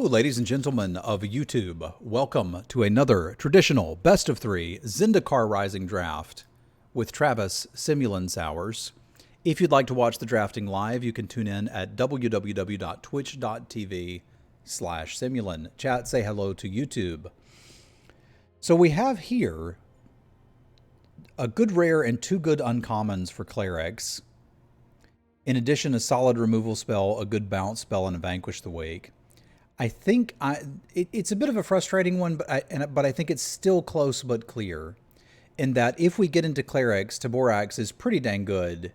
Hello, ladies and gentlemen of YouTube. Welcome to another traditional best of three Zendikar Rising draft with Travis Semulin Sours. If you'd like to watch the drafting live, you can tune in at www.twitch.tv/Semulin. Chat, say hello to YouTube. So we have here a good rare and two good uncommons for clerics. In addition, a solid removal spell, a good bounce spell, and a vanquish the weak. I think it's a bit of a frustrating one, but I think it's still close but clear. In that if we get into clerics, Taborax is pretty dang good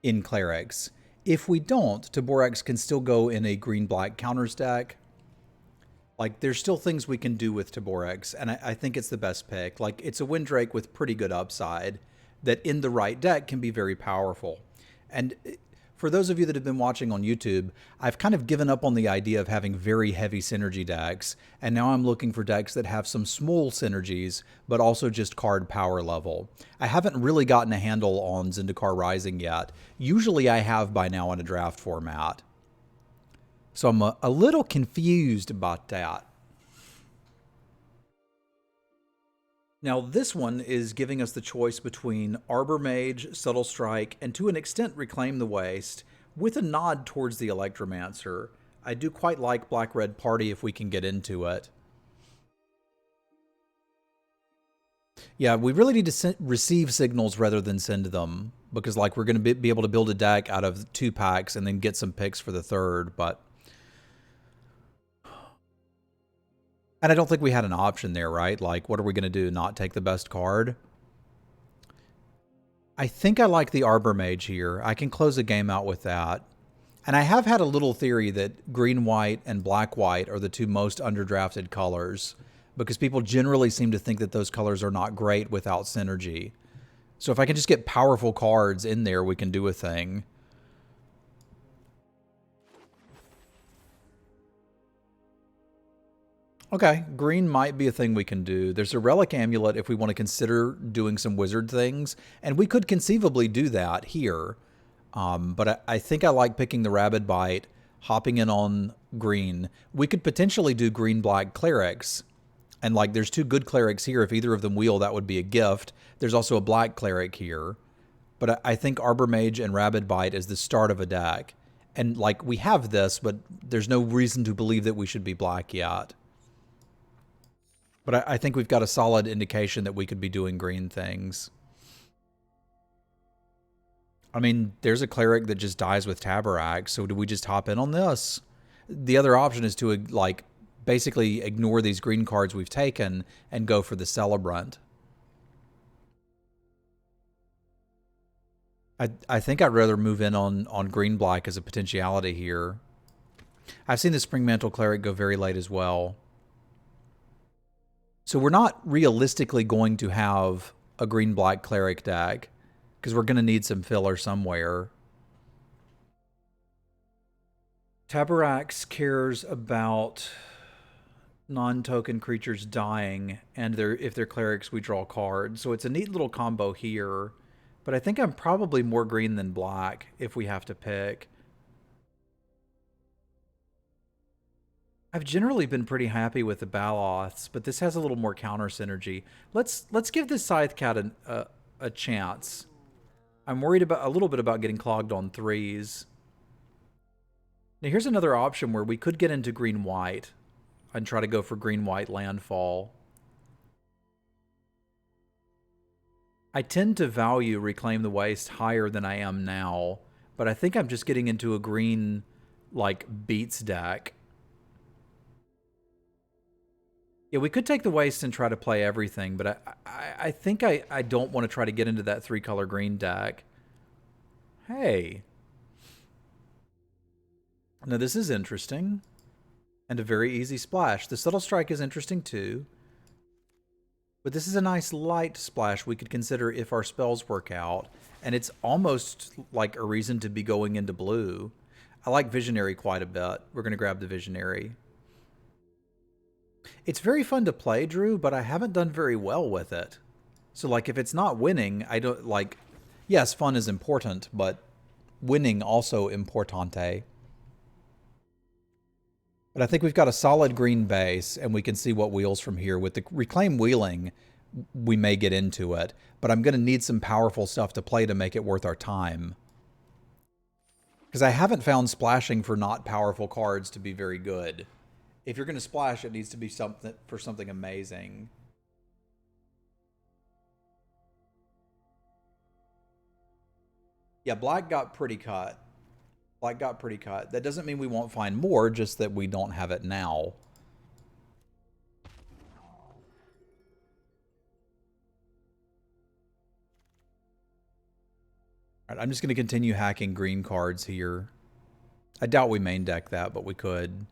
in clerics. If we don't, Taborax can still go in a green-black counters deck. Like, there's still things we can do with Taborax, and I think it's the best pick. Like, it's a Windrake with pretty good upside that in the right deck can be very powerful. And for those of you that have been watching on YouTube, I've kind of given up on the idea of having very heavy synergy decks, and now I'm looking for decks that have some small synergies, but also just card power level. I haven't really gotten a handle on Zendikar Rising yet. Usually I have by now in a draft format. So I'm a little confused about that. Now, this one is giving us the choice between Arbor Mage, Subtle Strike, and to an extent Reclaim the Waste, with a nod towards the Electromancer. I do quite like Black-Red Party if we can get into it. Yeah, we really need to receive signals rather than send them, because like we're going to be able to build a deck out of 2 packs and then get some picks for the third, but... And I don't think we had an option there, right? Like, what are we going to do? Not take the best card? I think I like the Arbor Mage here. I can close a game out with that. And I have had a little theory that green-white and black-white are the two most underdrafted colors, because people generally seem to think that those colors are not great without synergy. So if I can just get powerful cards in there, we can do a thing. Okay, green might be a thing we can do. There's a Relic Amulet if we want to consider doing some wizard things, and we could conceivably do that here. But I think I like picking the Rabid Bite, hopping in on green. We could potentially do green-black clerics, and like there's 2 good clerics here. If either of them wheel, that would be a gift. There's also a black cleric here. But I think Arbor Mage and Rabid Bite is the start of a deck. And like we have this, but there's no reason to believe that we should be black yet. But I think we've got a solid indication that we could be doing green things. I mean, there's a cleric that just dies with Taborax, so do we just hop in on this? The other option is to, like, basically ignore these green cards we've taken and go for the Celebrant. I think I'd rather move in on green-black as a potentiality here. I've seen the Spring Mantle Cleric go very late as well. So we're not realistically going to have a green-black cleric deck, because we're going to need some filler somewhere. Taborax cares about non-token creatures dying, and if they're clerics, we draw cards. So it's a neat little combo here, but I think I'm probably more green than black if we have to pick. I've generally been pretty happy with the Baloths, but this has a little more counter synergy. Let's give this Scythe Cat a chance. I'm worried about a little bit about getting clogged on 3s. Now here's another option where we could get into green-white and try to go for green-white landfall. I tend to value Reclaim the Waste higher than I am now, but I think I'm just getting into a green, like, beats deck. Yeah, we could take the Waste and try to play everything, but I think I don't want to try to get into that 3-color green deck. Hey. Now this is interesting. And a very easy splash. The Subtle Strike is interesting too. But this is a nice light splash we could consider if our spells work out. And it's almost like a reason to be going into blue. I like Visionary quite a bit. We're going to grab the Visionary. It's very fun to play, Drew, but I haven't done very well with it. So, like, if it's not winning, I don't, like, yes, fun is important, but winning also importante. But I think we've got a solid green base, and we can see what wheels from here. With the Reclaim wheeling, we may get into it, but I'm going to need some powerful stuff to play to make it worth our time. Because I haven't found splashing for not powerful cards to be very good. If you're going to splash, it needs to be something amazing. Yeah, black got pretty cut. Black got pretty cut. That doesn't mean we won't find more, just that we don't have it now. All right, I'm just going to continue hacking green cards here. I doubt we main deck that, but we could.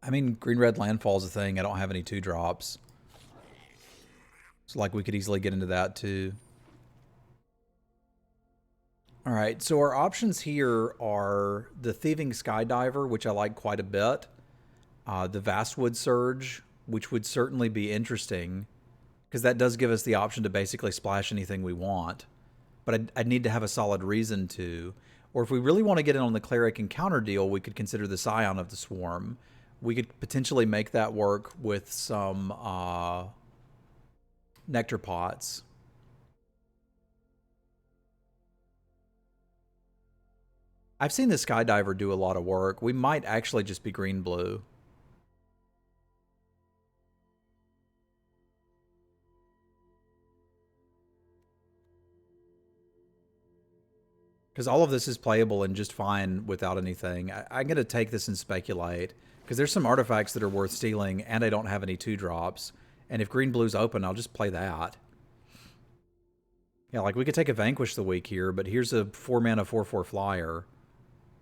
I mean, green-red landfall is a thing. I don't have any 2-drops. So, like, we could easily get into that, too. All right, so our options here are the Thieving Skydiver, which I like quite a bit. The Vastwood Surge, which would certainly be interesting, because that does give us the option to basically splash anything we want. But I'd need to have a solid reason to. Or if we really want to get in on the Cleric and counter deal, we could consider the Scion of the Swarm. We could potentially make that work with some Nectar Pots. I've seen the Skydiver do a lot of work. We might actually just be green-blue. Because all of this is playable and just fine without anything. I'm going to take this and speculate. Because there's some artifacts that are worth stealing, and I don't have any 2-drops. And if green-blue's open, I'll just play that. Yeah, like we could take a Vanquish the Week here, but here's a 4-mana 4/4 flyer.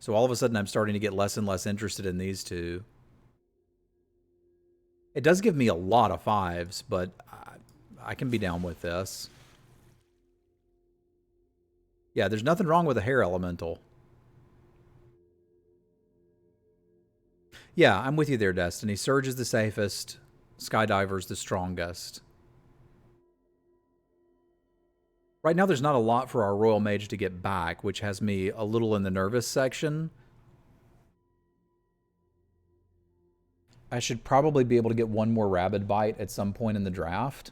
So all of a sudden I'm starting to get less and less interested in these two. It does give me a lot of 5s, but I can be down with this. Yeah, there's nothing wrong with a Hair Elemental. Yeah, I'm with you there, Destiny. Surge is the safest. Skydiver's the strongest. Right now, there's not a lot for our Royal Mage to get back, which has me a little in the nervous section. I should probably be able to get one more Rabid Bite at some point in the draft,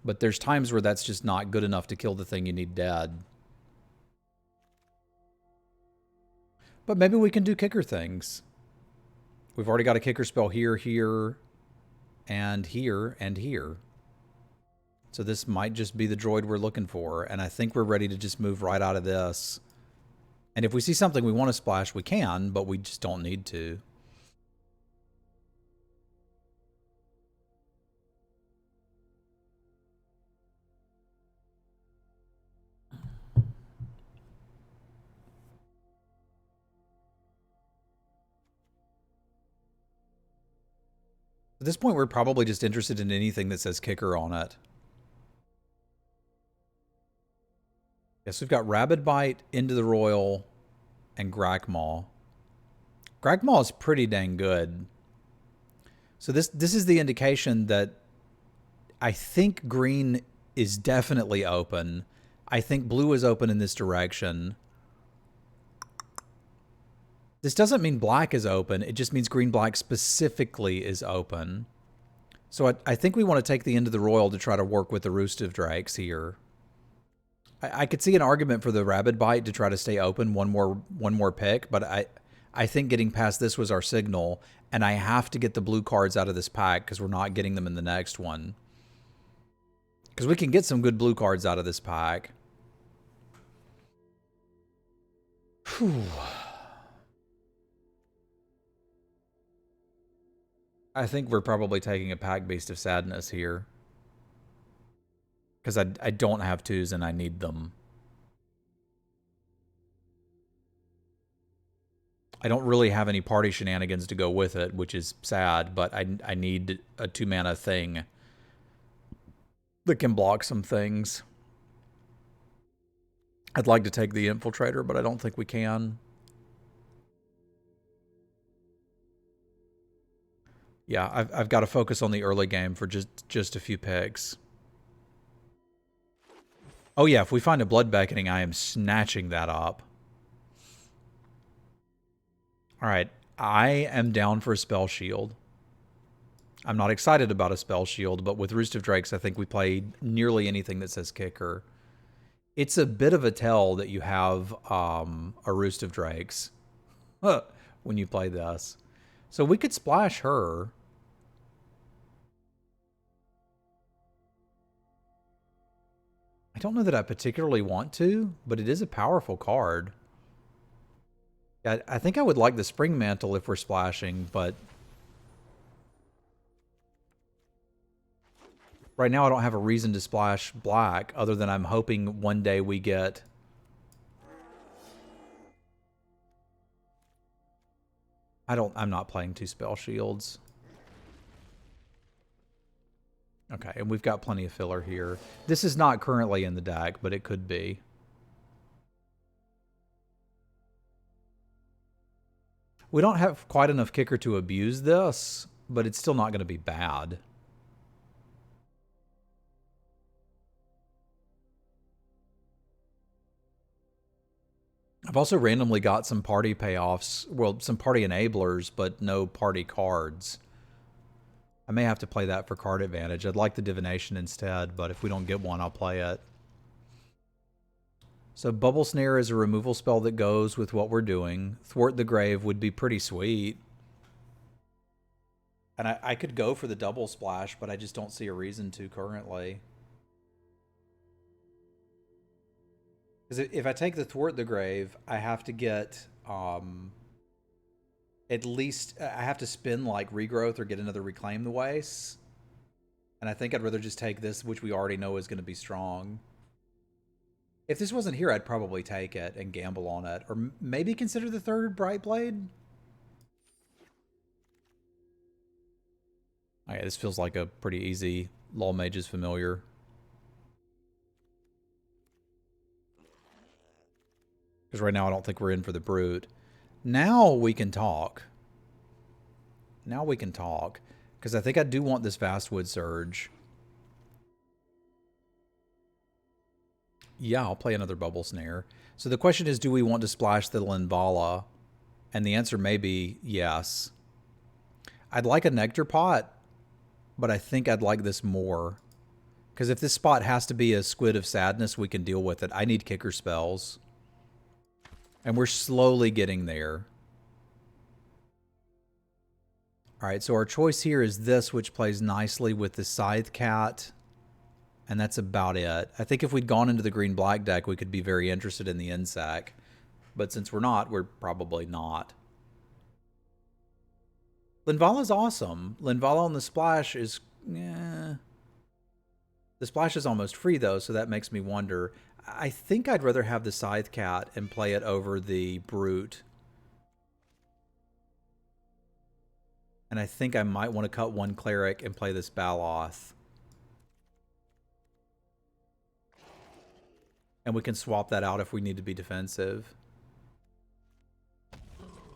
but there's times where that's just not good enough to kill the thing you need dead. But maybe we can do kicker things. We've already got a kicker spell here, here, and here, and here. So this might just be the droid we're looking for, and I think we're ready to just move right out of this. And if we see something we want to splash, we can, but we just don't need to. At this point, we're probably just interested in anything that says kicker on it. Yes, we've got Rabid Bite, Into the Royal, and Grakmaw. Grakmaw is pretty dang good. So this is the indication that I think green is definitely open. I think blue is open in this direction. This doesn't mean black is open. It just means green-black specifically is open. So I think we want to take the End of the Royal to try to work with the Roost of Drakes here. I could see an argument for the Rabid Bite to try to stay open one more pick, but I think getting past this was our signal, and I have to get the blue cards out of this pack because we're not getting them in the next one. Because we can get some good blue cards out of this pack. Whew. I think we're probably taking a Pack Beast of Sadness here. Because I don't have 2s and I need them. I don't really have any party shenanigans to go with it, which is sad, but I need a 2-mana thing that can block some things. I'd like to take the Infiltrator, but I don't think we can. Yeah, I've got to focus on the early game for just a few picks. Oh yeah, if we find a Blood Beckoning, I am snatching that up. All right, I am down for a spell shield. I'm not excited about a spell shield, but with Roost of Drakes, I think we play nearly anything that says kicker. It's a bit of a tell that you have a Roost of Drakes when you play this. So we could splash her. I don't know that I particularly want to, but it is a powerful card. I think I would like the Spring Mantle if we're splashing, but right now I don't have a reason to splash black other than I'm hoping one day we get... I'm not playing 2 spell shields. Okay, and we've got plenty of filler here. This is not currently in the deck, but it could be. We don't have quite enough kicker to abuse this, but it's still not going to be bad. I've also randomly got some party payoffs, well, some party enablers, but no party cards. I may have to play that for card advantage. I'd like the divination instead, but if we don't get one, I'll play it. So Bubble Snare is a removal spell that goes with what we're doing. Thwart the Grave would be pretty sweet. And I could go for the double splash, but I just don't see a reason to currently. Because if I take the Thwart the Grave, I have to get at least... I have to spin like Regrowth or get another Reclaim the Waste. And I think I'd rather just take this, which we already know is going to be strong. If this wasn't here, I'd probably take it and gamble on it. Or maybe consider the third Bright Blade. Okay, this feels like a pretty easy Lull Mage's Familiar. Because right now I don't think we're in for the Brute. Now we can talk. Now we can talk. Because I think I do want this Vastwood Surge. Yeah, I'll play another Bubble Snare. So the question is, do we want to splash the Linvala? And the answer may be yes. I'd like a Nectar Pot, but I think I'd like this more. Because if this spot has to be a Squid of Sadness, we can deal with it. I need kicker spells. And we're slowly getting there. Alright, so our choice here is this, which plays nicely with the Scythe Cat. And that's about it. I think if we'd gone into the green-black deck, we could be very interested in the Insect. But since we're not, we're probably not. Linvala's awesome. Linvala on the splash is... The splash is almost free, though, so that makes me wonder. I think I'd rather have the Scythe Cat and play it over the Brute. And I think I might want to cut one Cleric and play this Baloth. And we can swap that out if we need to be defensive.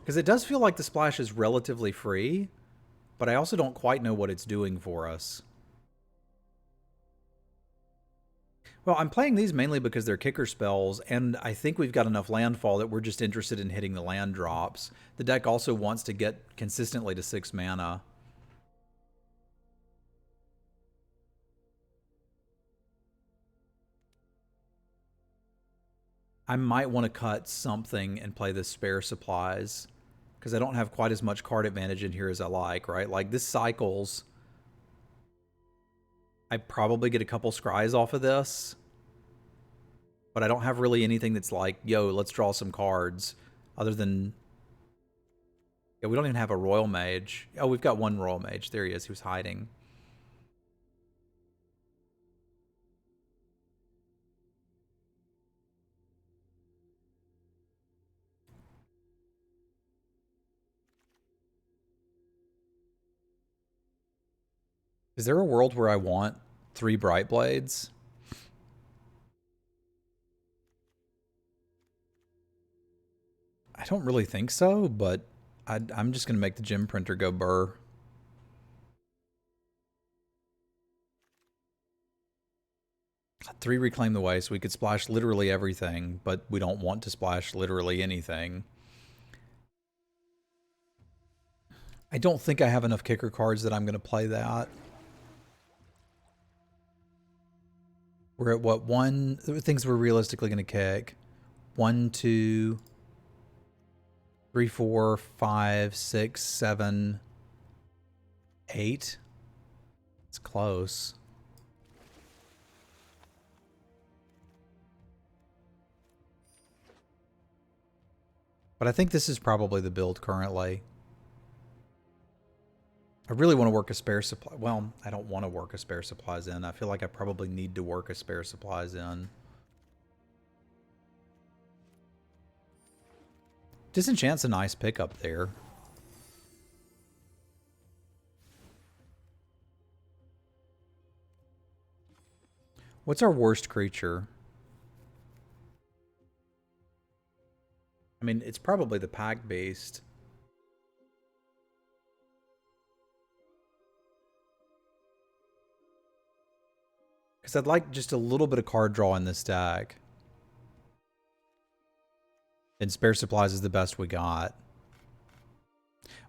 Because it does feel like the splash is relatively free, but I also don't quite know what it's doing for us. Well, I'm playing these mainly because they're kicker spells, and I think we've got enough landfall that we're just interested in hitting the land drops. The deck also wants to get consistently to 6 mana. I might want to cut something and play this Spare Supplies, because I don't have quite as much card advantage in here as I like, right? Like, this cycles. I probably get a couple scries off of this, but I don't have really anything that's like, yo, let's draw some cards, other than... Yeah, we don't even have a Royal Mage. Oh, we've got one Royal Mage. There he is. He was hiding. Is there a world where I want 3 Bright Blades? I don't really think so, but I'm just going to make the gem printer go burr. Three Reclaim the Waste. We could splash literally everything, but we don't want to splash literally anything. I don't think I have enough kicker cards that I'm going to play that. We're at what, one? Things we're realistically going to kick. 1, 2, 3, 4, 5, 6, 7, 8. It's close. But I think this is probably the build currently. I really want to work a spare supply. Well, I don't want to work a spare supplies in. I feel like I probably need to work a spare supplies in. Disenchant's a nice pickup there. What's our worst creature? I mean, it's probably the Pack Beast. Because I'd like just a little bit of card draw in this deck. And spare supplies is the best we got.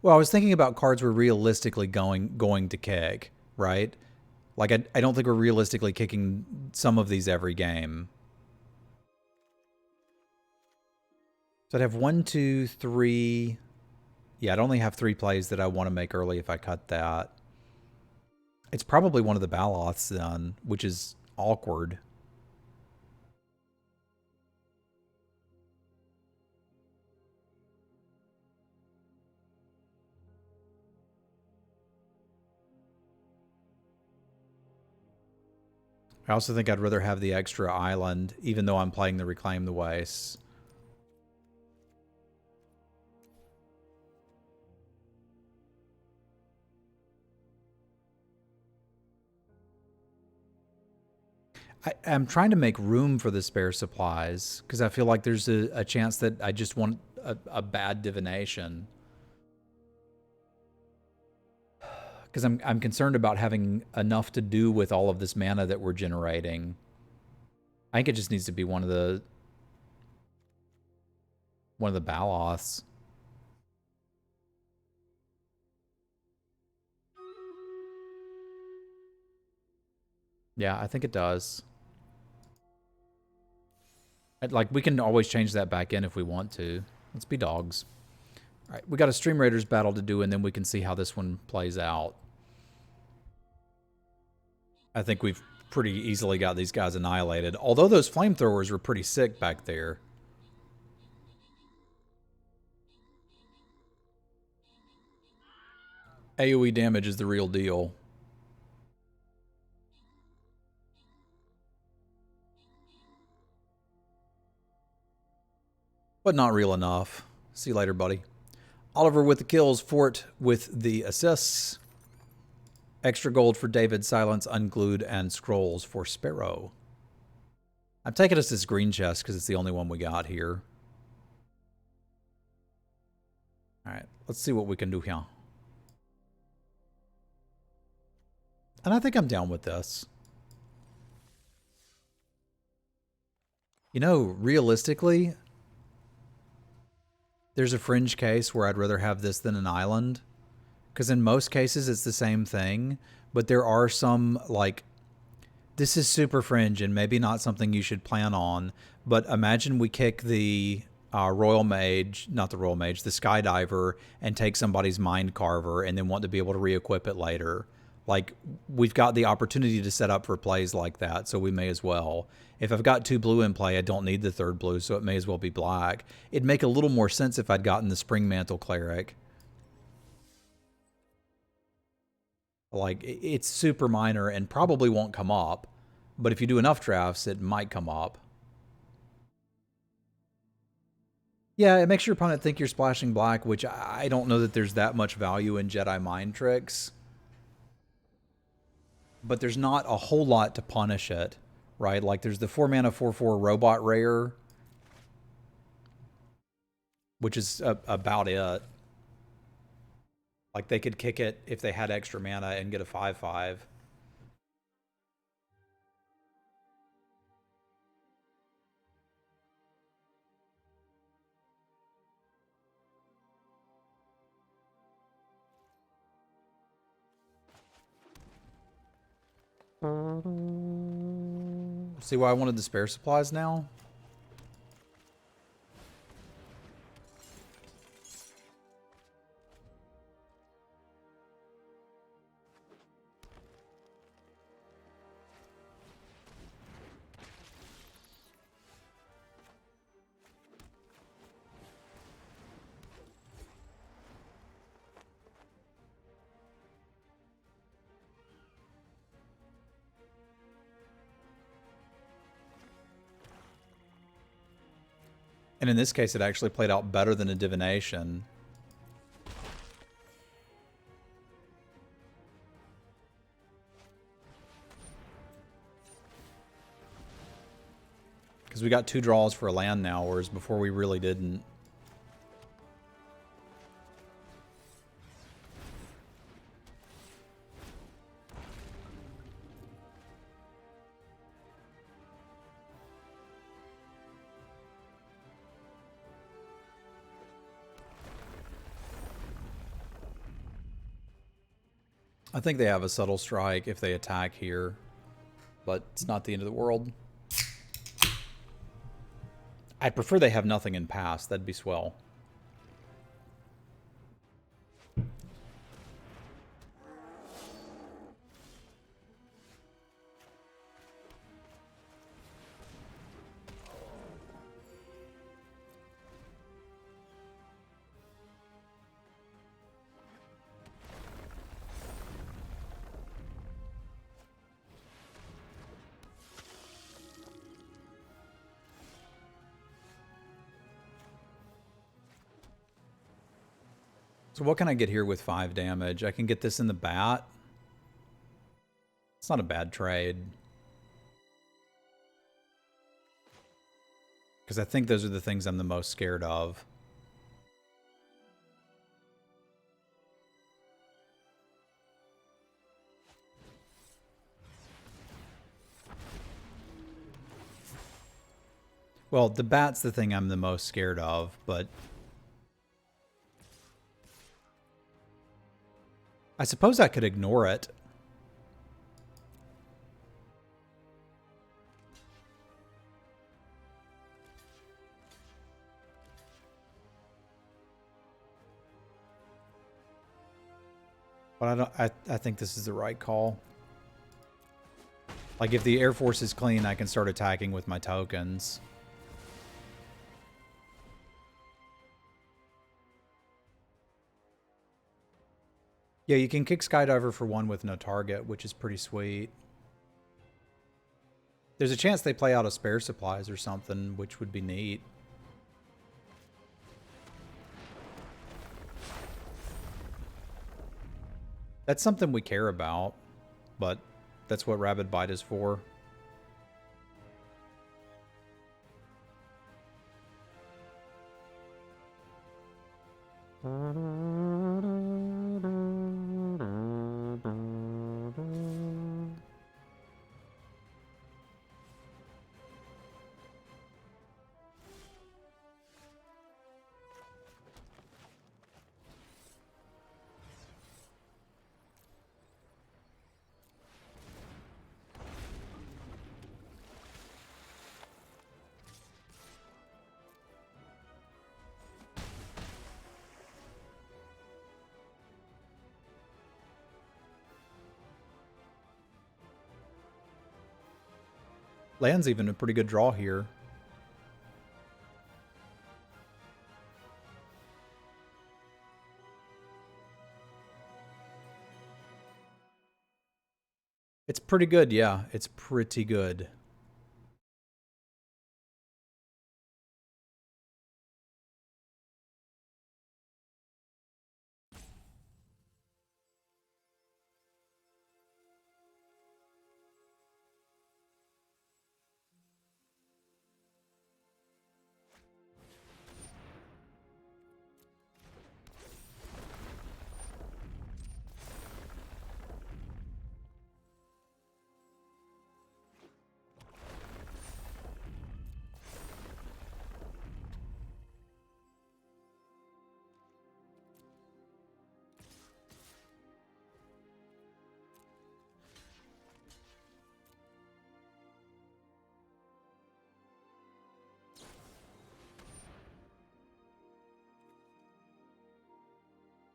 Well, I was thinking about cards we're realistically going to kick, right? Like, I don't think we're realistically kicking some of these every game. So I'd have 1, 2, 3. Yeah, I'd only have 3 plays that I want to make early if I cut that. It's probably one of the Baloths then, which is awkward. I also think I'd rather have the extra island, even though I'm playing the Reclaim the Wastes. I'm trying to make room for the spare supplies, because I feel like there's a chance that I just want a bad divination. Because I'm concerned about having enough to do with all of this mana that we're generating. I think it just needs to be one of the Baloths. Yeah, I think it does. Like, we can always change that back in if we want to. Let's be dogs. All right, we got a Stream Raiders battle to do, and then we can see how this one plays out. I think we've pretty easily got these guys annihilated. Although those flamethrowers were pretty sick back there. AoE damage is the real deal. But not real enough. See you later, buddy. Oliver with the kills, Fort with the assists. Extra gold for David, Silence, Unglued, and Scrolls for Sparrow. I'm taking us this green chest because it's the only one we got here. Alright, let's see what we can do here. And I think I'm down with this. You know, realistically, there's a fringe case where I'd rather have this than an island. Because in most cases, it's the same thing. But there are some, like, this is super fringe and maybe not something you should plan on. But imagine we kick the Royal Mage, not the Royal Mage, the Skydiver, and take somebody's Mind Carver and then want to be able to re-equip it later. Like, we've got the opportunity to set up for plays like that, so we may as well. If I've got 2 blue in play, I don't need the 3rd blue, so it may as well be black. It'd make a little more sense if I'd gotten the Spring Mantle Cleric. Like, it's super minor and probably won't come up, but if you do enough drafts, it might come up. Yeah, it makes your opponent think you're splashing black, which I don't know that there's that much value in Jedi Mind Tricks. But there's not a whole lot to punish it, right? Like, there's the 4 mana 4/4 robot rare, which is about it. Like, they could kick it if they had extra mana and get a 5/5. See why I wanted the spare supplies now? And in this case, it actually played out better than a divination. Because we got 2 draws for a land now, whereas before we really didn't. I think they have a subtle strike if they attack here, but it's not the end of the world. I'd prefer they have nothing in pass. That'd be swell. So what can I get here with 5 damage? I can get this in the bat. It's not a bad trade. Because I think those are the things I'm the most scared of. Well, the bat's the thing I'm the most scared of, but I suppose I could ignore it. But I think this is the right call. Like, if the Air Force is clean, I can start attacking with my tokens. Yeah, you can kick Skydiver for 1 with no target, which is pretty sweet. There's a chance they play out of spare supplies or something, which would be neat. That's something we care about, but that's what Rabid Bite is for. Land's even a pretty good draw here. It's pretty good, yeah. It's pretty good.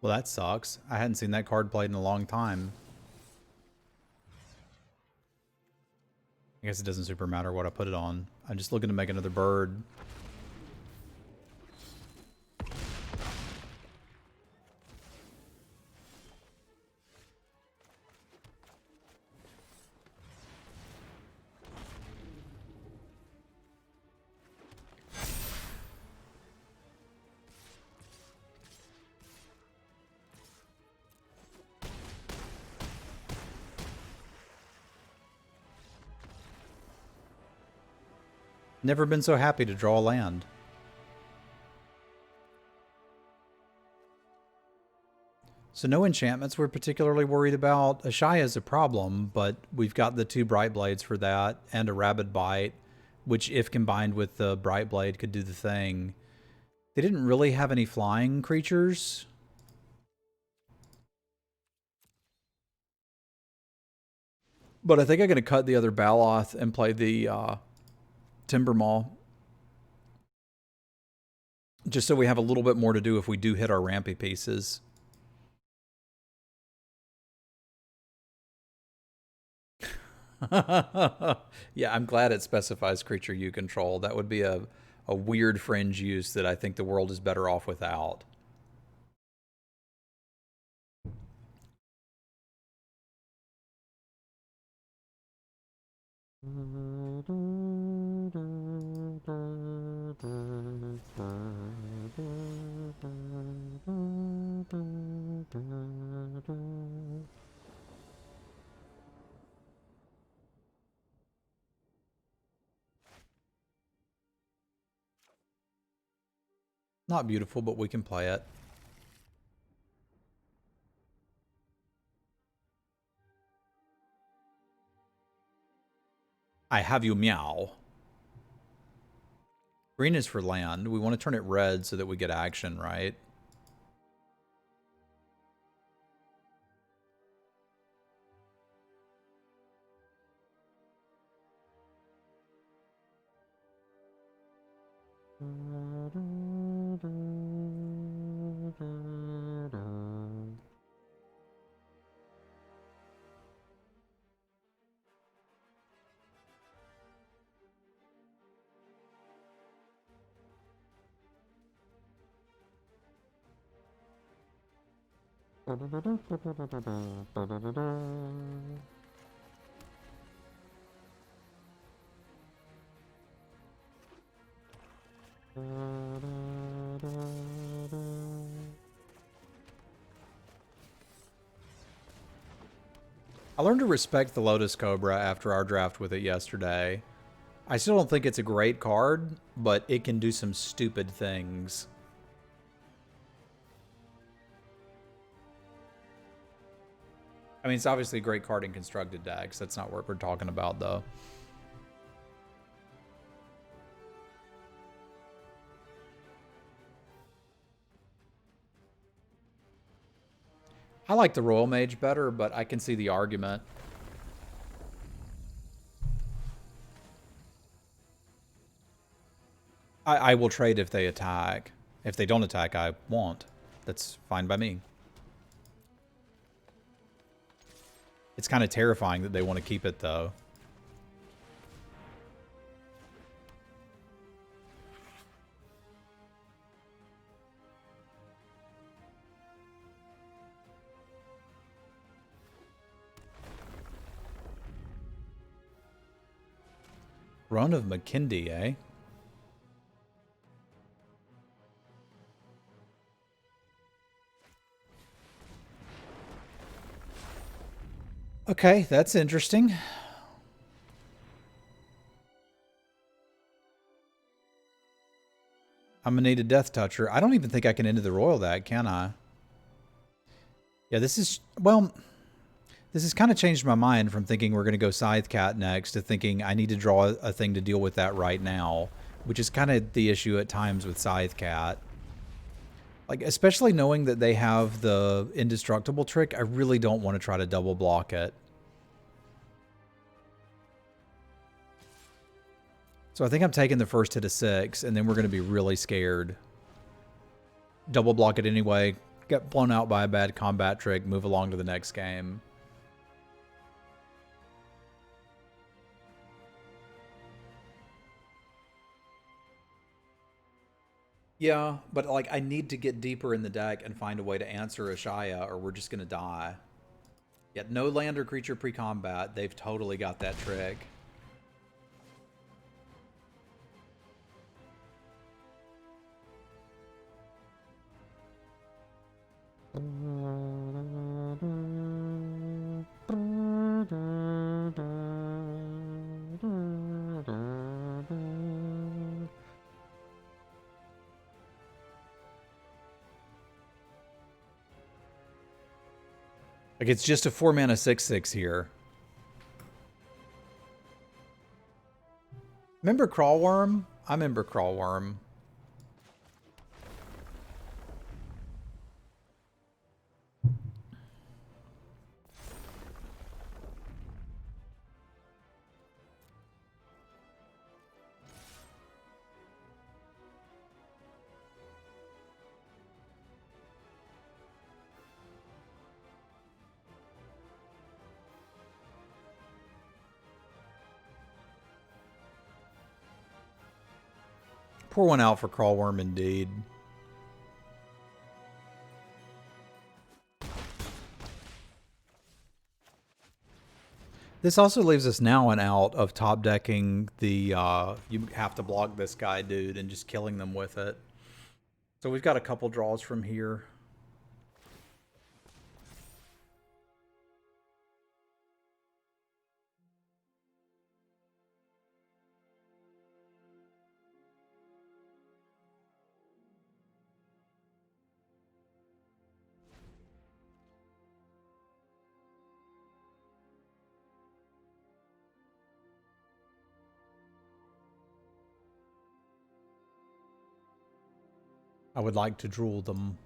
Well, that sucks. I hadn't seen that card played in a long time. I guess it doesn't super matter what I put it on. I'm just looking to make another bird. Never been so happy to draw land. So no enchantments we're particularly worried about. Ashaya is a problem, but we've got the 2 Bright Blades for that, and a Rabid Bite, which if combined with the Bright Blade could do the thing. They didn't really have any flying creatures. But I think I'm going to cut the other Baloth and play the Timber Maw. Just so we have a little bit more to do if we do hit our rampy pieces. Yeah, I'm glad it specifies creature you control. That would be a weird fringe use that I think the world is better off without. Not beautiful, but we can play it. I have you meow. Green is for land. We want to turn it red so that we get action, right? I learned to respect the Lotus Cobra after our draft with it yesterday. I still don't think it's a great card, but it can do some stupid things. I mean, it's obviously a great card in constructed decks. That's not what we're talking about, though. I like the Royal Mage better, but I can see the argument. I will trade if they attack. If they don't attack, I won't. That's fine by me. It's kind of terrifying that they want to keep it, though. Run of McKindy, eh? Okay, that's interesting. I'm gonna need a Death Toucher. I don't even think I can into the Royal that, can I? Yeah, this is, well, this has kind of changed my mind from thinking we're going to go Scythe Cat next to thinking I need to draw a thing to deal with that right now, which is kind of the issue at times with Scythe Cat. Like, especially knowing that they have the indestructible trick, I really don't want to try to double block it. So I think I'm taking the first hit of 6, and then we're going to be really scared. Double block it anyway, Get blown out by a bad combat trick, move along to the next game. Yeah, but like I need to get deeper in the deck and find a way to answer Ashaya or we're just gonna die. Yet no land or creature pre-combat. They've totally got that trick. Like, it's just a 4-mana 6/6 here. Remember Crawlworm? I remember Crawlworm. Pour one out for Crawlworm indeed. This also leaves us now an out of top decking the you have to block this guy dude and just killing them with it. So we've got a couple draws from here. I would like to drool them.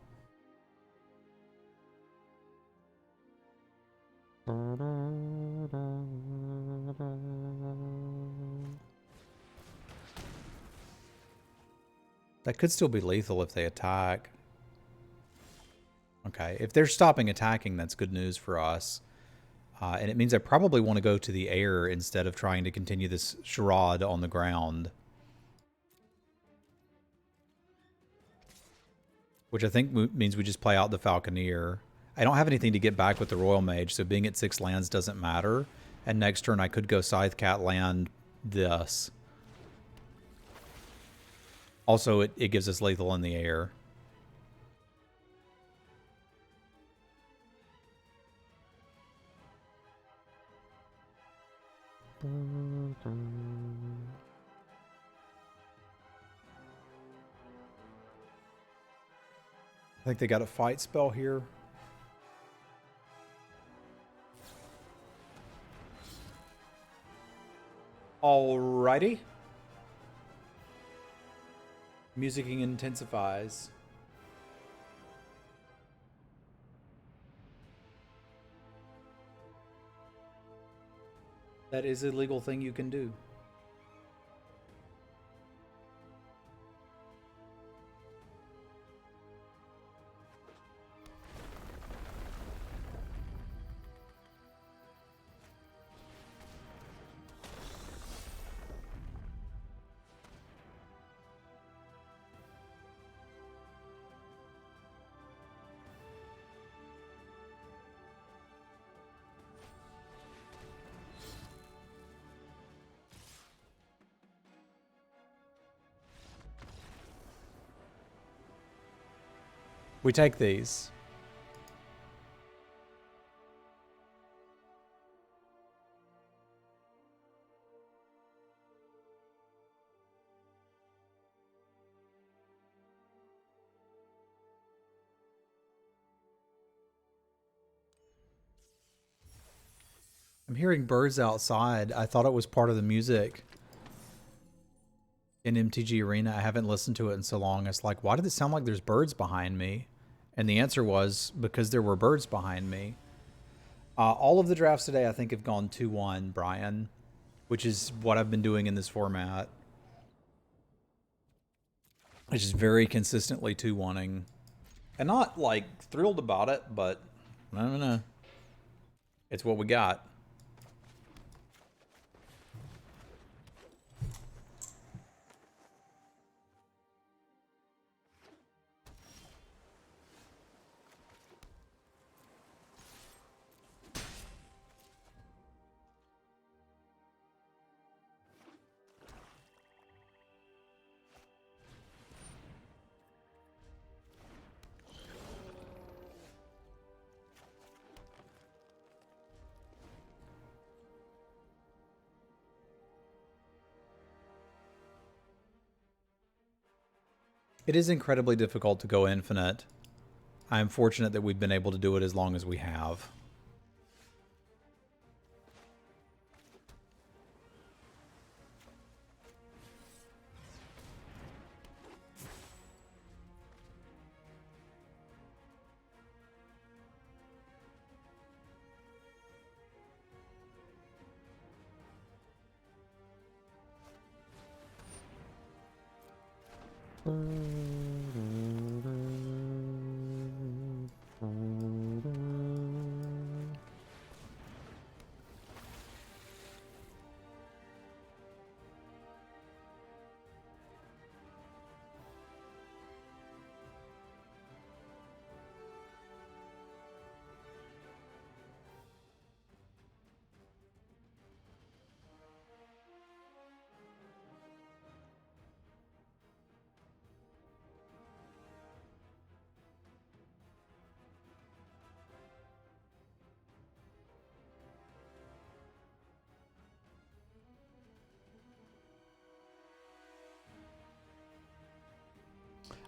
That could still be lethal if they attack. Okay, if they're stopping attacking, that's good news for us. And it means I probably want to go to the air instead of trying to continue this charade on the ground. Which I think means we just play out the Falconeer. I don't have anything to get back with the Royal Mage, so being at 6 lands doesn't matter. And next turn I could go Scythe Cat land this. Also, it gives us lethal in the air. I think they got a fight spell here. Alrighty. Musicking intensifies. That is a legal thing you can do. We take these. I'm hearing birds outside. I thought it was part of the music in MTG Arena. I haven't listened to it in so long. It's like, why did it sound like there's birds behind me? And the answer was because there were birds behind me. All of the drafts today, I think, have gone 2-1, Brian, which is what I've been doing in this format. It's just very consistently 2-1-ing. And not like thrilled about it, but I don't know. It's what we got. It is incredibly difficult to go infinite. I am fortunate that we've been able to do it as long as we have.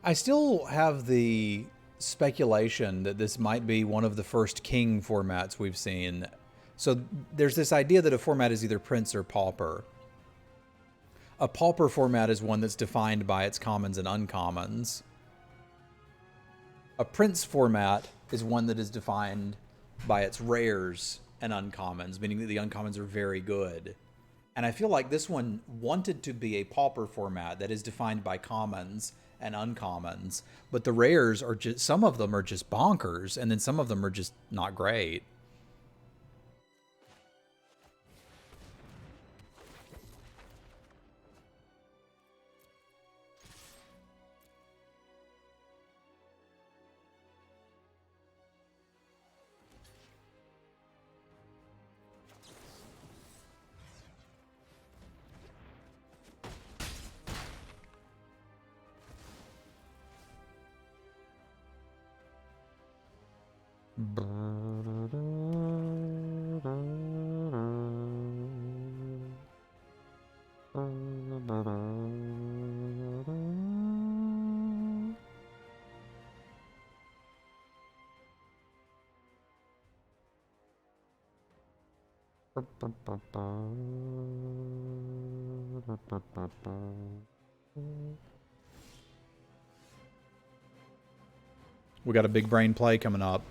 I still have the speculation that this might be one of the first king formats we've seen. So there's this idea that a format is either prince or pauper. A pauper format is one that's defined by its commons and uncommons. A prince format is one that is defined by its rares and uncommons, meaning that the uncommons are very good. And I feel like this one wanted to be a pauper format that is defined by commons and uncommons, but the rares are just, some of them are just bonkers, and then some of them are just not great. We got a big brain play coming up.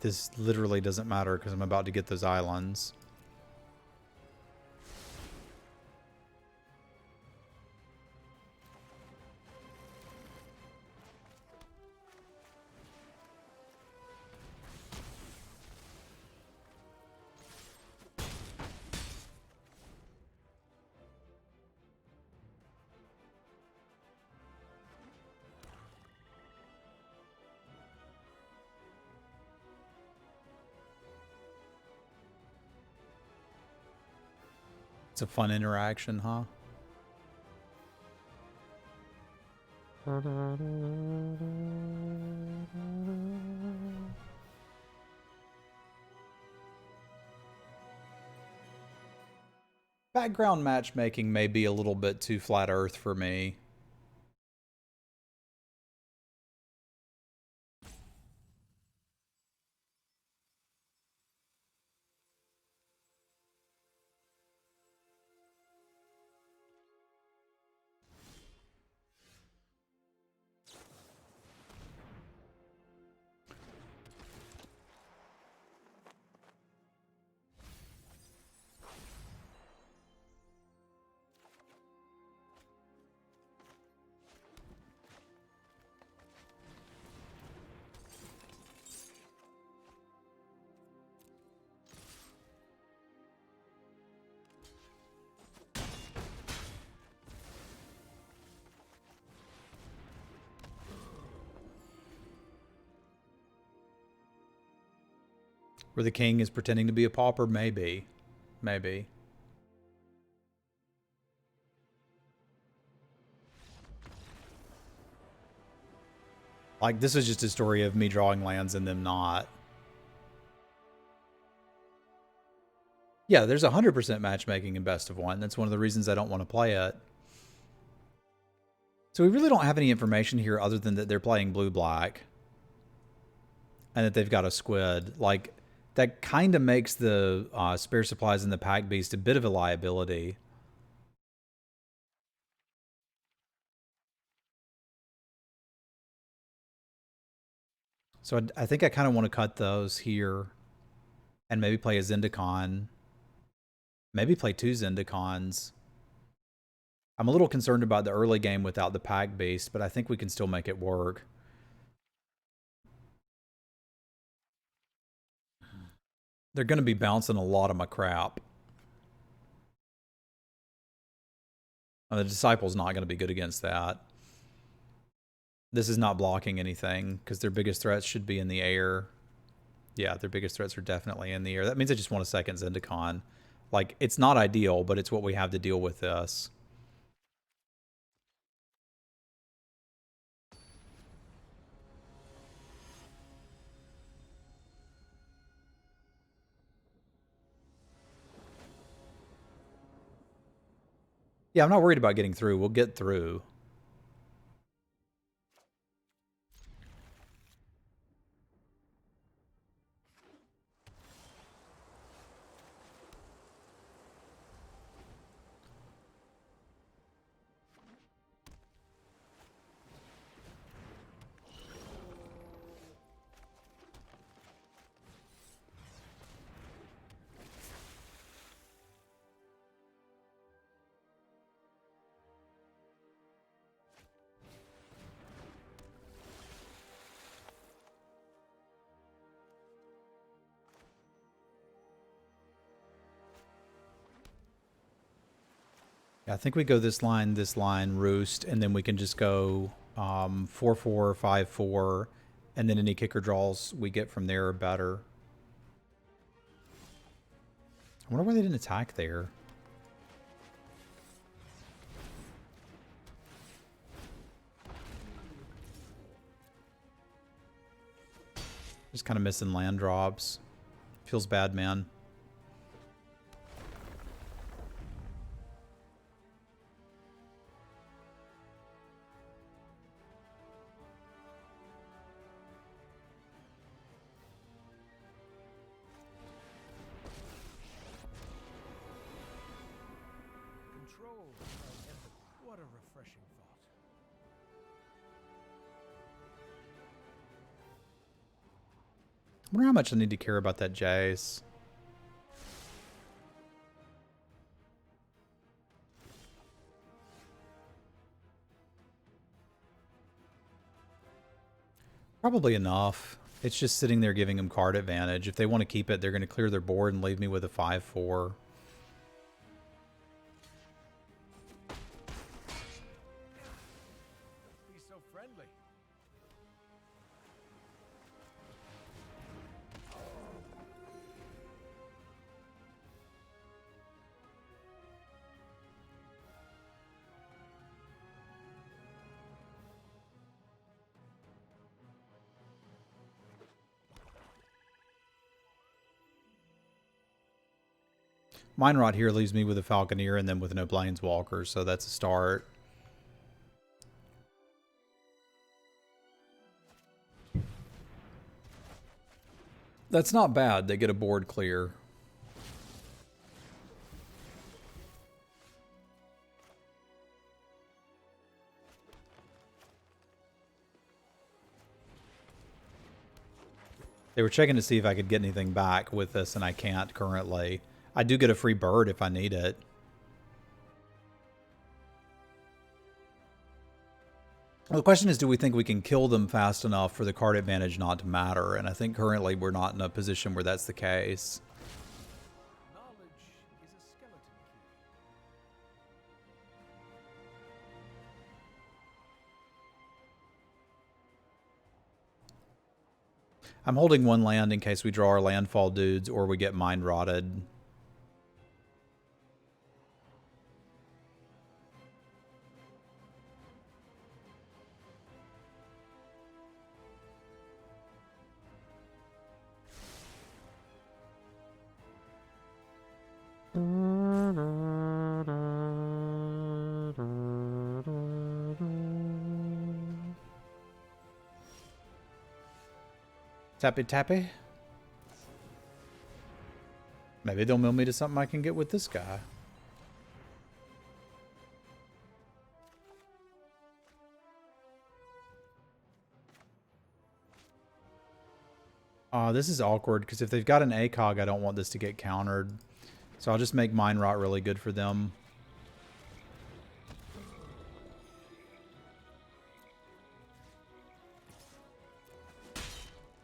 This literally doesn't matter because I'm about to get those islands. It's a fun interaction, huh? Background matchmaking may be a little bit too flat earth for me. Where the king is pretending to be a pauper? Maybe. Maybe. Like, this is just a story of me drawing lands and them not. Yeah, there's 100% matchmaking in Best of One. That's one of the reasons I don't want to play it. So we really don't have any information here other than that they're playing blue-black. And that they've got a squid. Like, that kind of makes the spare supplies in the Pack Beast a bit of a liability. So I think I kind of want to cut those here. And maybe play a Zendikar. Maybe play 2 Zendikars. I'm a little concerned about the early game without the Pack Beast, but I think we can still make it work. They're going to be bouncing a lot of my crap. The Disciple's not going to be good against that. This is not blocking anything, because their biggest threats should be in the air. Yeah, their biggest threats are definitely in the air. That means I just want a second Zendikar. Like, it's not ideal, but it's what we have to deal with this. Yeah, I'm not worried about getting through. We'll get through. Yeah, I think we go this line, roost, and then we can just go 4-4, 5-4, and then any kicker draws we get from there are better. I wonder why they didn't attack there. Just kind of missing land drops. Feels bad, man. What a refreshing thought. I wonder how much I need to care about that Jace. Probably enough. It's just sitting there giving them card advantage. If they want to keep it, they're going to clear their board and leave me with a 5-4. Be so friendly. Mine Rot here leaves me with a Falconeer and then with no Planeswalker, so that's a start. That's not bad. They get a board clear. They were checking to see if I could get anything back with this, and I can't currently. I do get a free bird if I need it. Well, the question is, do we think we can kill them fast enough for the card advantage not to matter? And I think currently we're not in a position where that's the case. Knowledge is a skeleton key. I'm holding one land in case we draw our landfall dudes or we get mind rotted. Tappy tappy. Maybe they'll mill me to something I can get with this guy. This is awkward because if they've got an ACOG, I don't want this to get countered. So I'll just make Mind Rot really good for them.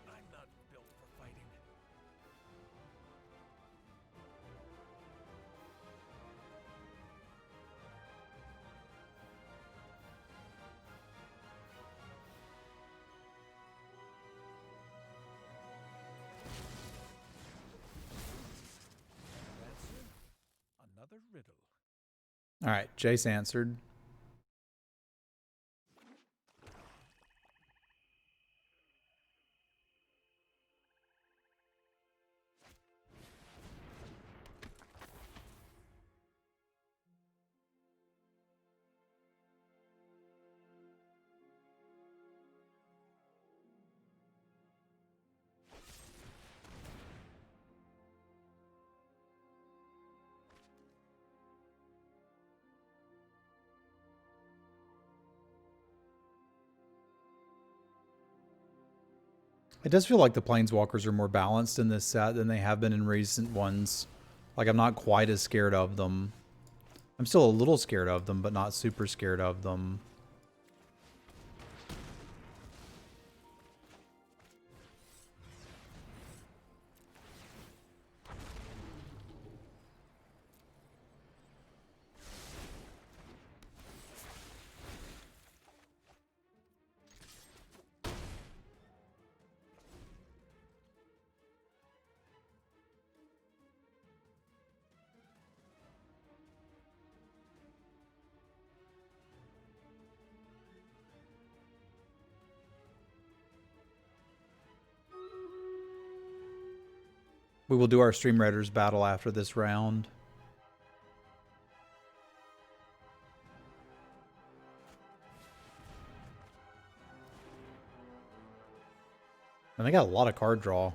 I'm not built for fighting. Answer? Another riddle. All right, Jace answered. It does feel like the Planeswalkers are more balanced in this set than they have been in recent ones. Like, I'm not quite as scared of them. I'm still a little scared of them, but not super scared of them. We will do our Stream Raiders battle after this round. And they got a lot of card draw.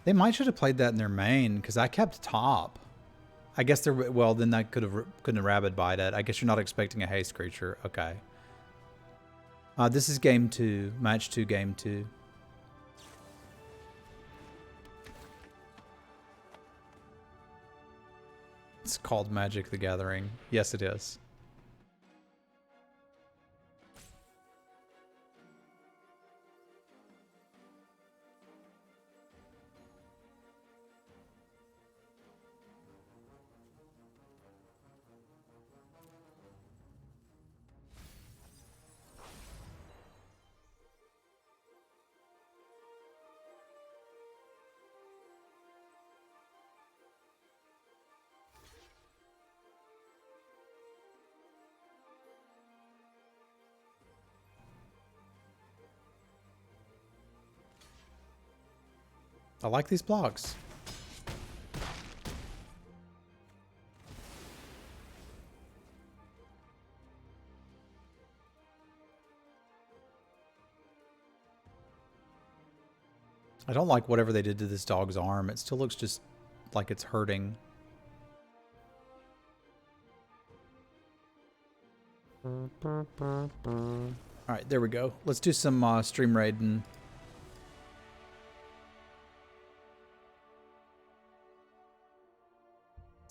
They might should have played that in their main, because I kept top. I guess they're, well, then that couldn't have Rabid Bite it. I guess you're not expecting a haste creature. Okay. This is game 2. Match 2, game 2. It's called Magic the Gathering. Yes, it is. I like these blocks. I don't like whatever they did to this dog's arm. It still looks just like it's hurting. Alright, there we go. Let's do some stream raiding.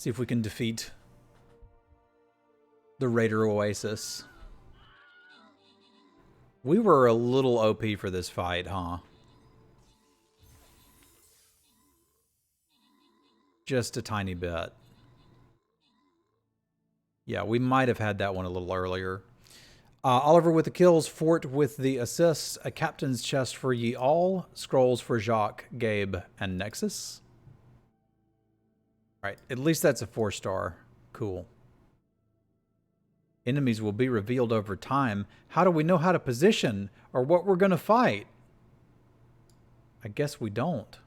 See if we can defeat the Raider Oasis. We were a little OP for this fight, huh? Just a tiny bit. Yeah, we might have had that one a little earlier. Oliver with the kills, Fort with the assists, a captain's chest for ye all, scrolls for Jacques, Gabe, and Nexus. All right, at least that's a 4-star. Cool. Enemies will be revealed over time. How do we know how to position or what we're going to fight? I guess we don't.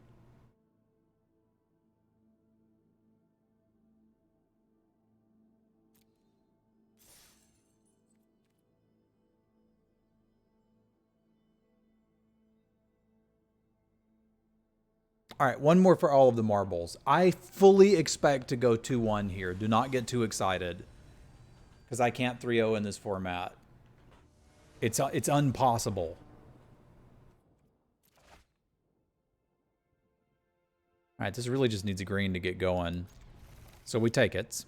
All right, one more for all of the marbles. I fully expect to go 2-1 here. Do not get too excited, because I can't 3-0 in this format. It's impossible. All right, this really just needs a green to get going. So we take it.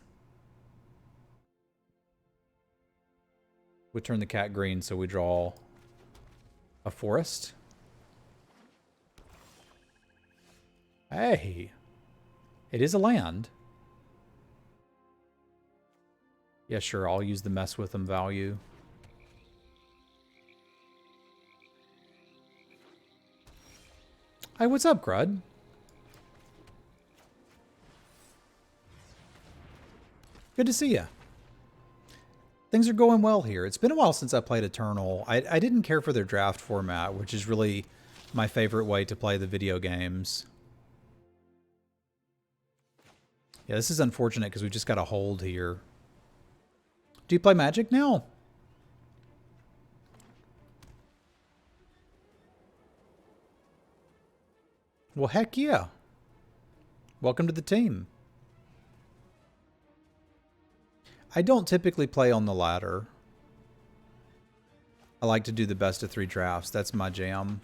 We turn the cat green, so we draw a forest. Hey, it is a land. Yeah, sure, I'll use the mess with them value. Hey, what's up, Crud? Good to see you. Things are going well here. It's been a while since I played Eternal. I didn't care for their draft format, which is really my favorite way to play the video games. Yeah, this is unfortunate because we just got a hold here. Do you play Magic now? Well, heck yeah. Welcome to the team. I don't typically play on the ladder. I like to do the best of 3 drafts. That's my jam.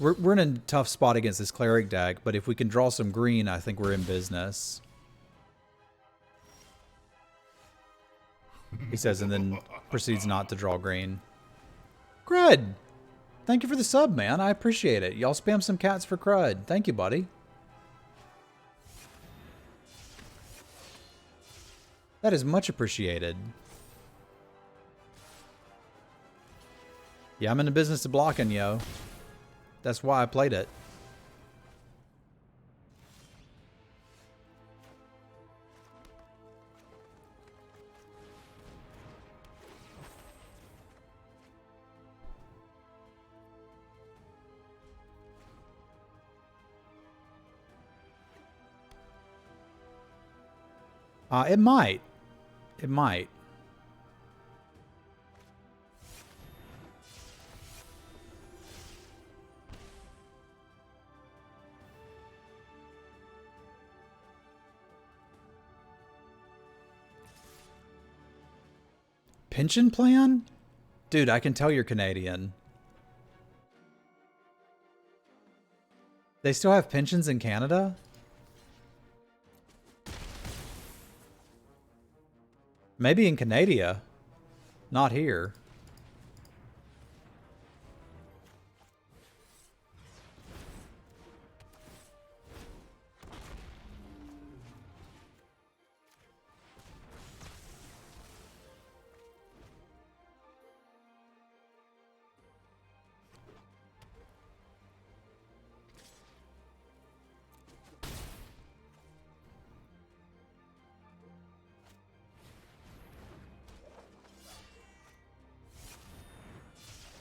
We're in a tough spot against this cleric deck, but if we can draw some green, I think we're in business. He says, and then proceeds not to draw green. Crud! Thank you for the sub, man. I appreciate it. Y'all spam some cats for Crud. Thank you, buddy. That is much appreciated. Yeah, I'm in the business of blocking, yo. That's why I played it. It might. It might. Pension plan? Dude, I can tell you're Canadian. They still have pensions in Canada? Maybe in Canada. Not here.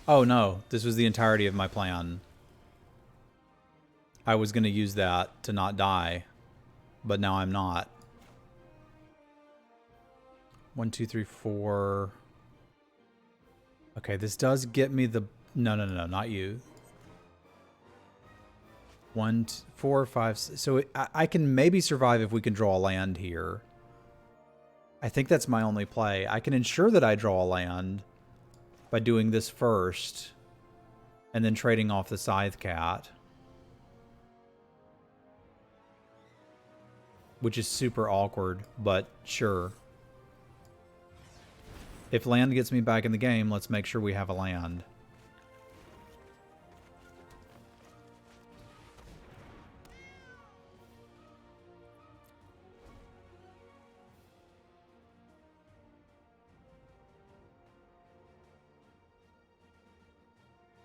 Oh no, this was the entirety of my plan. I was going to use that to not die, but now I'm not. 1, 2, 3, 4. Okay, this does get me the... No, not you. 1, 4, 5... So I can maybe survive if we can draw a land here. I think that's my only play. I can ensure that I draw a land by doing this first and then trading off the Scythe Cat. which is super awkward, but sure. If land gets me back in the game, let's make sure we have a land.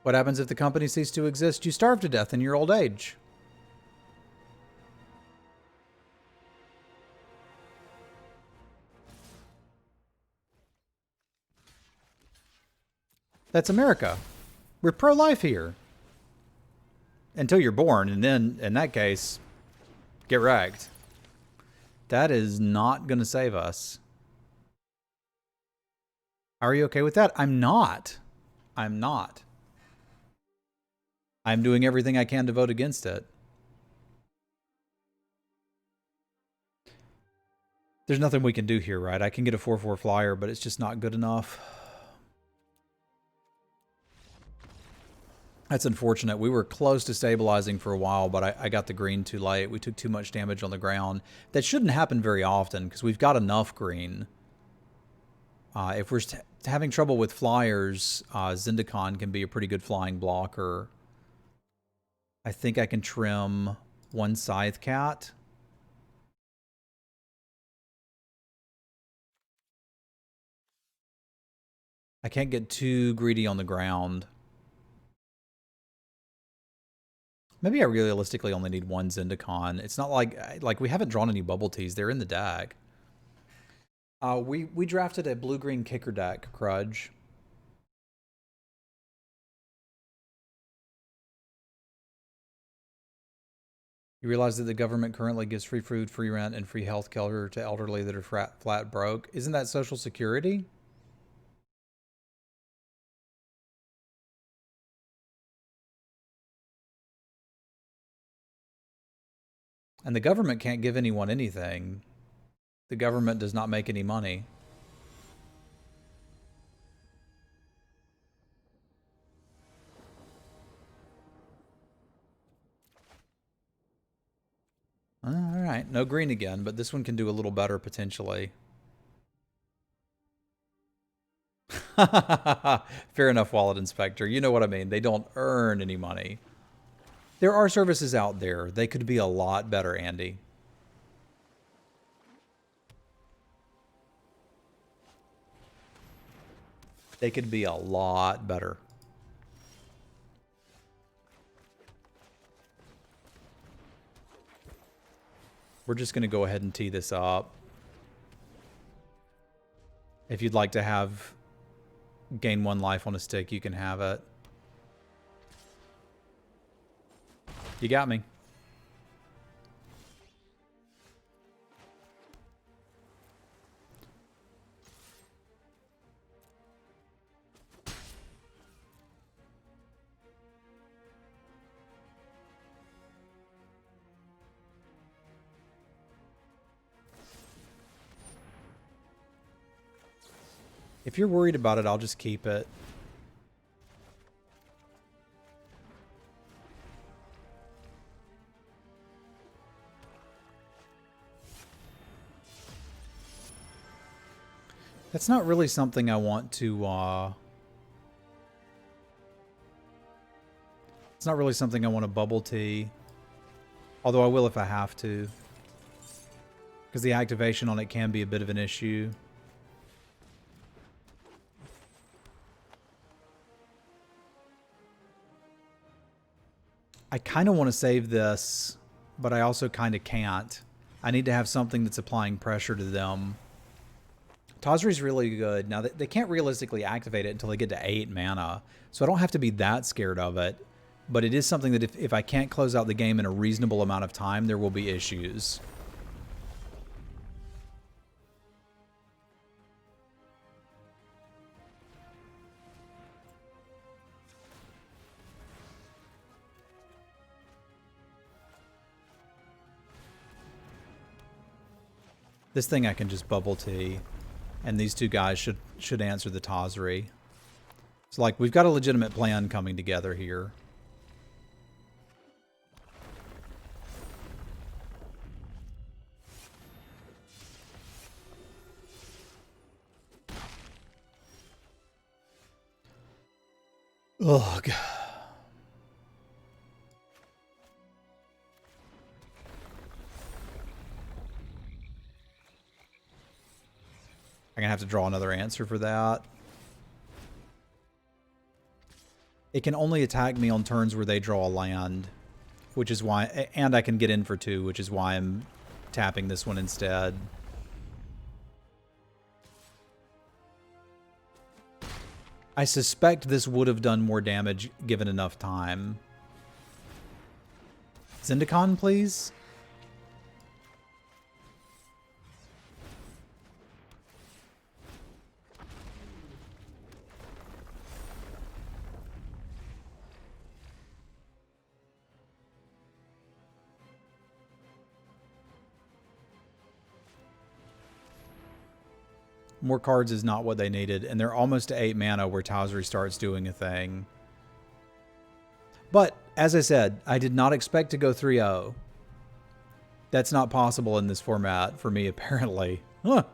What happens if the company ceases to exist? You starve to death in your old age. That's America. We're pro-life here. Until you're born, and then, in that case, get wrecked. That is not going to save us. Are you okay with that? I'm not. I'm not. I'm doing everything I can to vote against it. There's nothing we can do here, right? I can get a 4/4 flyer, but it's just not good enough. That's unfortunate. We were close to stabilizing for a while, but I got the green too late. We took too much damage on the ground. That shouldn't happen very often because we've got enough green. If we're having trouble with flyers, Zendikar can be a pretty good flying blocker. I think I can trim one Scythe Cat. I can't get too greedy on the ground. Maybe I realistically only need one Zendikar. It's not like we haven't drawn any bubble teas. They're in the deck. We drafted a blue-green kicker deck, Crudge. You realize that the government currently gives free food, free rent, and free health care to elderly that are flat broke. Isn't that Social Security? And the government can't give anyone anything. The government does not make any money. All right, no green again, but this one can do a little better potentially. Fair enough, Wallet Inspector. You know what I mean. They don't earn any money. There are services out there. They could be a lot better, Andy. They could be a lot better. We're just going to go ahead and tee this up. If you'd like to have gain 1 life on a stick, you can have it. You got me. If you're worried about it, I'll just keep it. That's not really something I want to, it's not really something I want to bubble tea. Although I will if I have to. Because the activation on it can be a bit of an issue. I kind of want to save this, but I also kind of can't. I need to have something that's applying pressure to them. Tazri's really good. Now, they can't realistically activate it until they get to 8 mana, so I don't have to be that scared of it. But it is something that if I can't close out the game in a reasonable amount of time, there will be issues. This thing I can just bubble tea, and these two guys should answer the Tazri. So, like, we've got a legitimate plan coming together here. Ugh. I'm gonna have to draw another answer for that. It can only attack me on turns where they draw a land, which is why, and I can get in for 2, which is why I'm tapping this one instead. I suspect this would have done more damage given enough time. Zendikar, please? More cards is not what they needed, and they're almost to 8 mana where Towsry starts doing a thing. But, as I said, I did not expect to go 3-0. That's not possible in this format for me, apparently. Huh.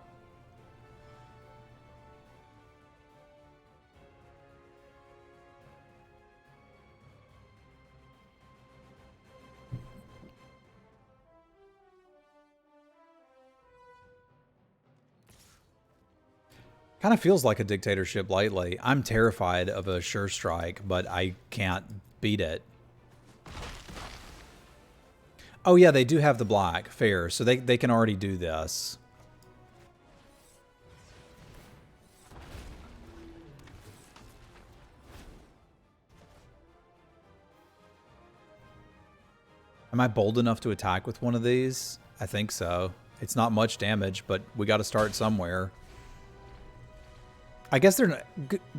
Kind of feels like a dictatorship lately. I'm terrified of a sure strike, but I can't beat it. Oh yeah, they do have the black. Fair. So they can already do this. Am I bold enough to attack with one of these? I think so. It's not much damage, but we got to start somewhere. I guess they're not...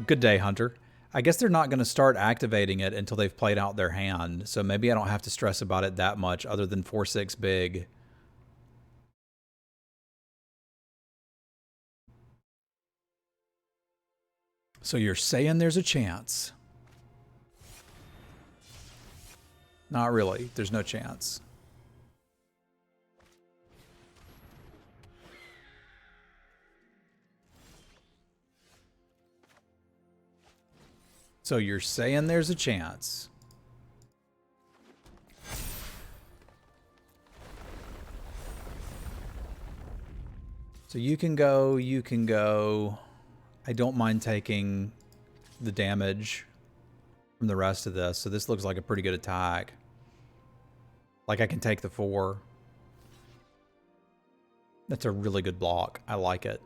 Good day, Hunter. I guess they're not going to start activating it until they've played out their hand, so maybe I don't have to stress about it that much other than 4-6 big. So you're saying there's a chance? Not really. There's no chance. So you're saying there's a chance? So you can go, you can go. I don't mind taking the damage from the rest of this. So this looks like a pretty good attack. Like I can take the 4. That's a really good block. I like it.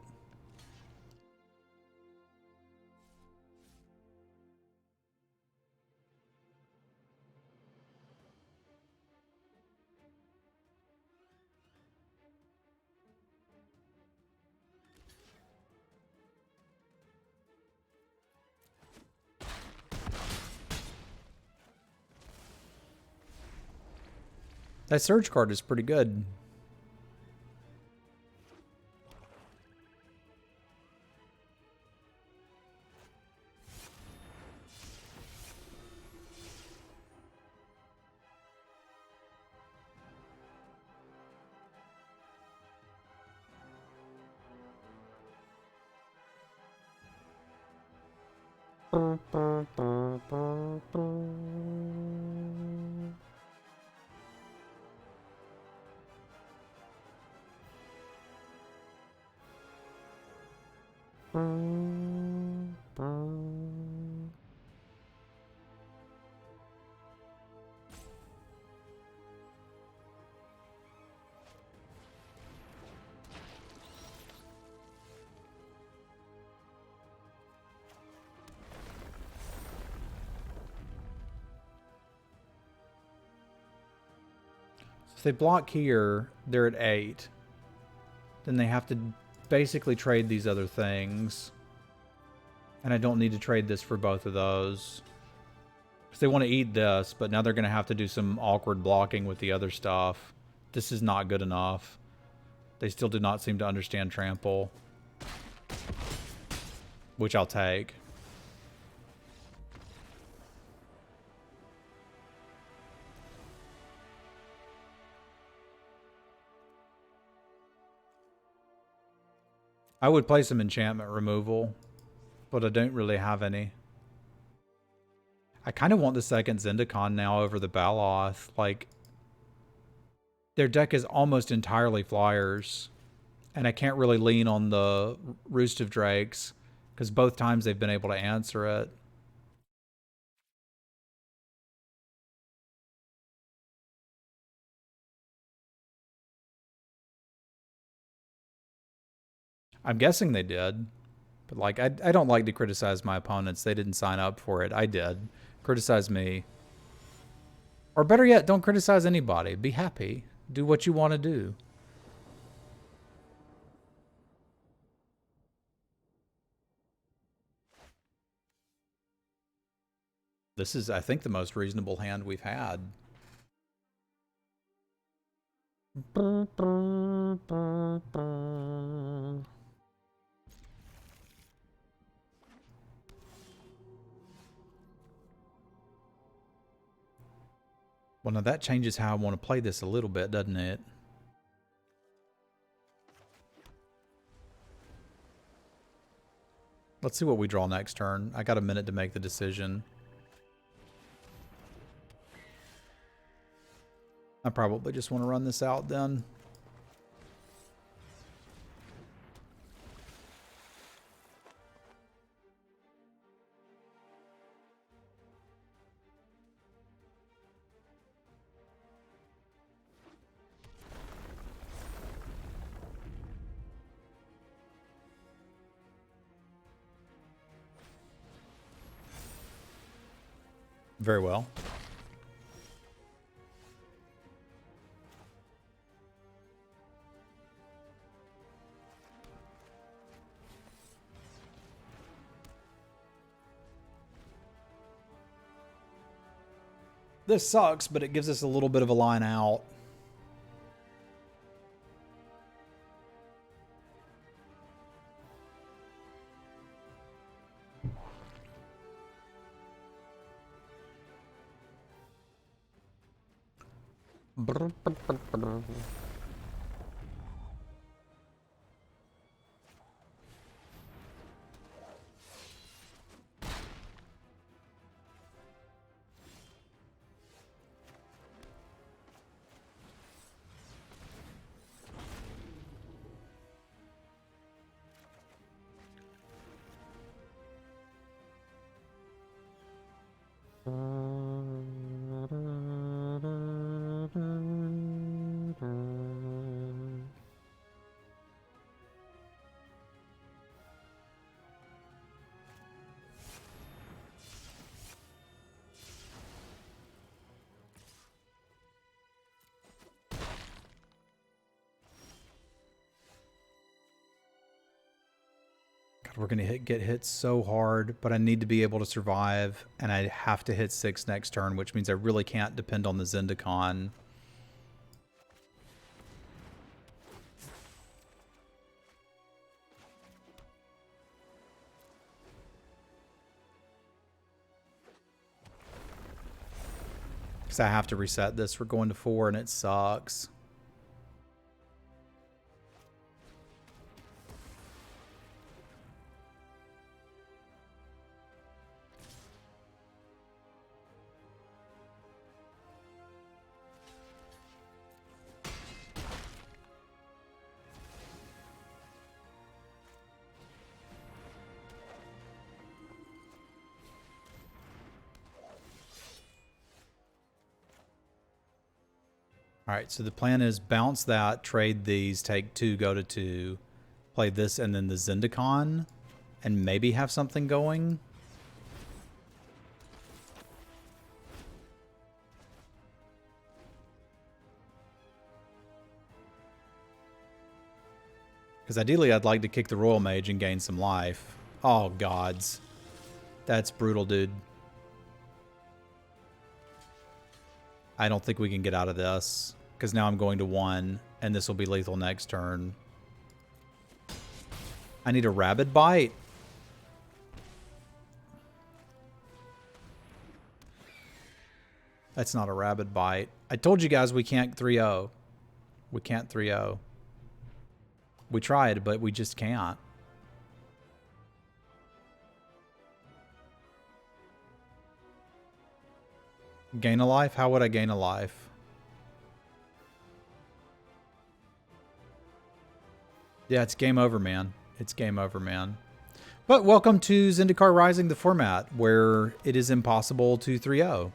That surge card is pretty good. If they block here, they're at 8. Then they have to basically trade these other things. And I don't need to trade this for both of those. Because they want to eat this, but now they're going to have to do some awkward blocking with the other stuff. This is not good enough. They still do not seem to understand trample. Which I'll take. I would play some enchantment removal, but I don't really have any. I kind of want the second Zendikar now over the Baloth. Like, their deck is almost entirely flyers, and I can't really lean on the Roost of Drakes because both times they've been able to answer it. I'm guessing they did, but like I don't like to criticize my opponents. They didn't sign up for it. I did. Criticize me. Or better yet, don't criticize anybody. Be happy. Do what you want to do. This is, I think, the most reasonable hand we've had. Well, now that changes how I want to play this a little bit, doesn't it? Let's see what we draw next turn. I got a minute to make the decision. I probably just want to run this out then. Very well. This sucks, but it gives us a little bit of a line out. God, we're going to get hit so hard, but I need to be able to survive, and I have to hit 6 next turn, which means I really can't depend on the Zendikar. Because I have to reset this. We're going to 4, and it sucks. All right, so the plan is bounce that, trade these, take 2, go to 2, play this, and then the Zendikar, and maybe have something going. Because ideally I'd like to kick the Royal Mage and gain some life. Oh, gods. That's brutal, dude. I don't think we can get out of this. Because now I'm going to 1, and this will be lethal next turn. I need a Rabid Bite. That's not a Rabid Bite. I told you guys we can't 3-0. We can't 3-0. We tried, but we just can't. Gain a life? How would I gain a life? Yeah, it's game over, man. It's game over, man. But welcome to Zendikar Rising, the format where it is impossible to 3-0.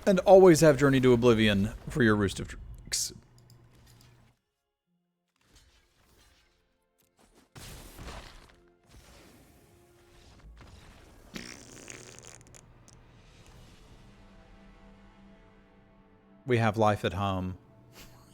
And always have Journey to Oblivion for your Roost of Drakes. We have life at home.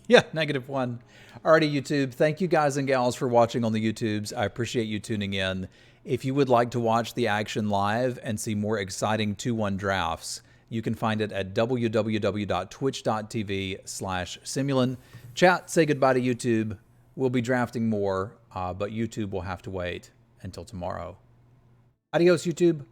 Yeah, -1. Alrighty, YouTube. Thank you guys and gals for watching on the YouTubes. I appreciate you tuning in. If you would like to watch the action live and see more exciting 2-1 drafts, you can find it at www.twitch.tv/Semulin. Chat, say goodbye to YouTube. We'll be drafting more, but YouTube will have to wait until tomorrow. Adios, YouTube.